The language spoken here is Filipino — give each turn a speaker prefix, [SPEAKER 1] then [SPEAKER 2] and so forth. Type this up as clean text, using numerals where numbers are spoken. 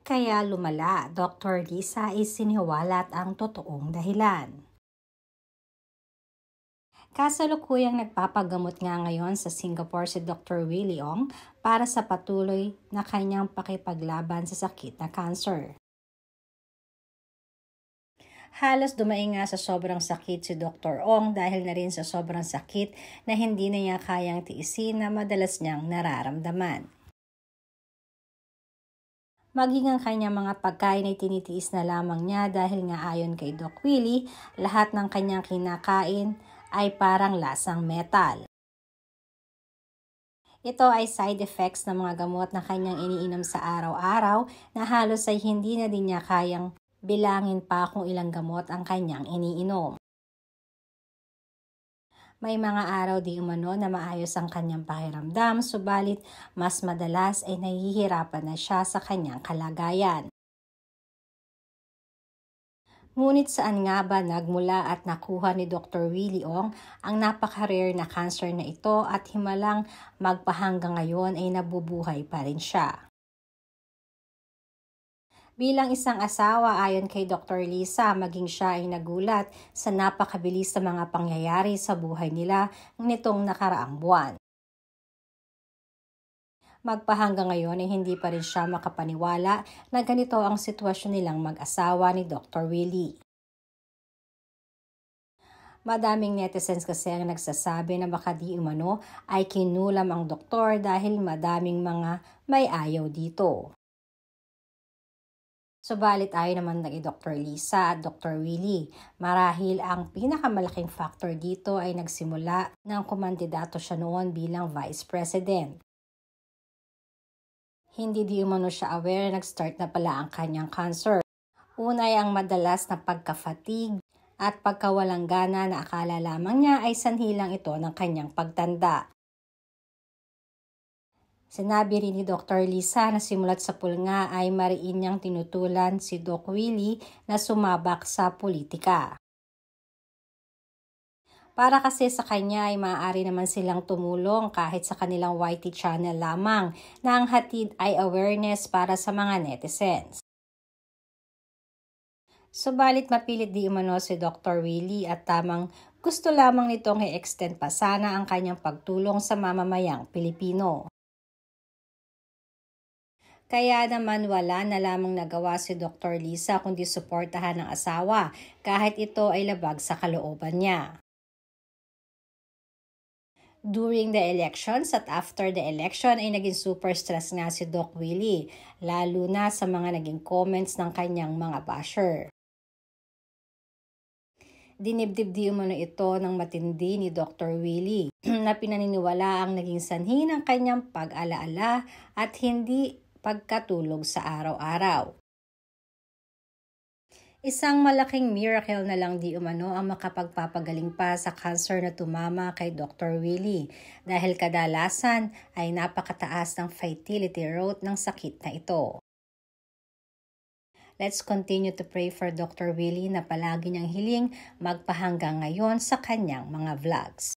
[SPEAKER 1] Kaya lumala, Dr. Lisa ay siniwalat ang totoong dahilan. Kasalukuyang nagpapagamot nga ngayon sa Singapore si Dr. Willie Ong para sa patuloy na kanyang pakipaglaban sa sakit na cancer. Halos dumaing nga sa sobrang sakit si Dr. Ong dahil na rin sa sobrang sakit na hindi na niya kayang tiisin na madalas niyang nararamdaman. Maging ang kanyang mga pagkain ay tinitiis na lamang niya dahil nga ayon kay Doc Willie, lahat ng kanyang kinakain ay parang lasang metal. Ito ay side effects ng mga gamot na kanyang iniinom sa araw-araw na halos ay hindi na din niya kayang bilangin pa kung ilang gamot ang kanyang iniinom. May mga araw di umano na maayos ang kanyang pakiramdam, subalit mas madalas ay nahihirapan na siya sa kanyang kalagayan. Ngunit saan nga ba nagmula at nakuha ni Dr. Willie Ong ang napaka-rare na cancer na ito at himalang magpahanggang ngayon ay nabubuhay pa rin siya? Bilang isang asawa ayon kay Dr. Lisa, maging siya ay nagulat sa napakabilis na mga pangyayari sa buhay nila nitong nakaraang buwan. Magpahanggang ngayon ay hindi pa rin siya makapaniwala na ganito ang sitwasyon nilang mag-asawa ni Dr. Willie. Madaming netizens kasi ang nagsasabi na baka di umano ay kinulam ang doktor dahil madaming mga may ayaw dito. Subalit ayon naman ng Dr. Lisa at Dr. Willie, marahil ang pinakamalaking factor dito ay nagsimula ng kumandidato siya noon bilang Vice President. Hindi di umano siya aware na nag-start na pala ang kanyang cancer. Una ay ang madalas na pagka-fatigue at pagkawalang gana na akala lamang niya ay sanhi lang ito ng kanyang pagtanda. Sinabi rin ni Dr. Lisa na simulat sa pulnga ay mariin niyang tinutulan si Doc Willie na sumabak sa politika. Para kasi sa kanya ay maaari naman silang tumulong kahit sa kanilang YT channel lamang na ang hatid ay awareness para sa mga netizens. Subalit mapilit di umano si Dr. Willie at tamang gusto lamang nitong i-extend pa sana ang kanyang pagtulong sa mamamayang Pilipino. Kaya naman wala na lamang nagawa si Dr. Lisa kundi suportahan ang asawa kahit ito ay labag sa kalooban niya. During the elections at after the election ay naging super stress nga si Doc Willie, lalo na sa mga naging comments ng kanyang mga basher. Dinibdib di umano ito ng matindi ni Dr. Willie na pinaniniwala ang naging sanhi ng kanyang pag-alaala at hindi pagkatulog sa araw-araw. Isang malaking miracle na lang di umano ang makapagpapagaling pa sa cancer na tumama kay Dr. Willie dahil kadalasan ay napakataas ng fatality rate ng sakit na ito. Let's continue to pray for Dr. Willie na palagi niyang hiling magpahanggang ngayon sa kanyang mga vlogs.